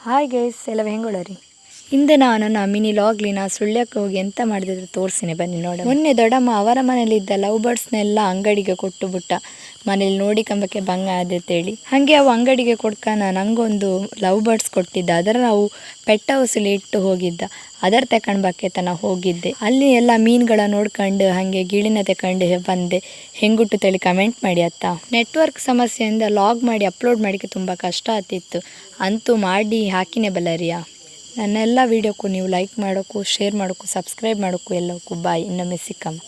Hi guys ಎಲ್ಲ ಹೆಂಗೊಳರಿ ಇಂದು ನಾನು mini ಲಾಗ್ಲಿನ ಸುಳ್ಯಕ್ಕೆ ಹೋಗಿ ಎಂತ ಮಾಡಿದ್ರೆ ತೋರಿಸಿನಿ ಬನ್ನಿ ನೋಡಿ. ಮೊನ್ನೆ ದೊಡ್ಡಮ್ಮ ಅವರ ಮನೇಲಿದ್ದ ಲವ್ ಬರ್ಡ್ಸ್ನೆಲ್ಲ ಅಂಗಡಿಗೆ ಕೊಟ್ಟು ಬಿಟ್ಟ. ಮನೇಲಿ ನೋಡಿಕೊಂಬಕ್ಕೆ ಭಂಗ ಆದತ್ತೇಳಿ ಹಾಗೆ ಅವು ಅಂಗಡಿಗೆ ಕೊಡ್ಕನ ನಂಗೊಂದು ಲವ್ ಬರ್ಡ್ಸ್ ಕೊಟ್ಟಿದ್ದ. ಅದರ ನಾವು ಪೆಟ್ ಹೌಸಲ್ಲಿ ಇಟ್ಟು ಹೋಗಿದ್ದ. ಅದರ ತಕೊಂಡ್ಬಕ್ಕೆ ತನ ಹೋಗಿದ್ದೆ. ಅಲ್ಲಿ ಎಲ್ಲ ಮೀನುಗಳ ನೋಡ್ಕೊಂಡು ಹಾಗೆ ಗಿಳಿನ ತಕೊಂಡು ಬಂದೆ. ಹೆಂಗುಟ್ಟು ತಳಿ ಕಮೆಂಟ್ ಮಾಡಿ ಅತ್ತ. ನೆಟ್ವರ್ಕ್ ಸಮಸ್ಯೆಯಿಂದ ಲಾಗ್ ಮಾಡಿ ಅಪ್ಲೋಡ್ ಮಾಡಿಕ್ಕೆ ತುಂಬ ಕಷ್ಟ ಆಗ್ತಿತ್ತು. ಅಂತೂ ಮಾಡಿ ಹಾಕಿನೇ ಬಲ್ಲರಿಯಾ. ನನ್ನೆಲ್ಲ ವೀಡಿಯೋಕ್ಕೂ ನೀವು ಲೈಕ್ ಮಾಡೋಕ್ಕೂ ಶೇರ್ ಮಾಡೋಕ್ಕೂ ಸಬ್ಸ್ಕ್ರೈಬ್ ಮಾಡೋಕ್ಕೂ ಎಲ್ಲಕ್ಕೂ ಬಾಯ್. ಇನ್ನೊಮ್ಮೆ ಸಿಕ್ಕಮ್ಮ.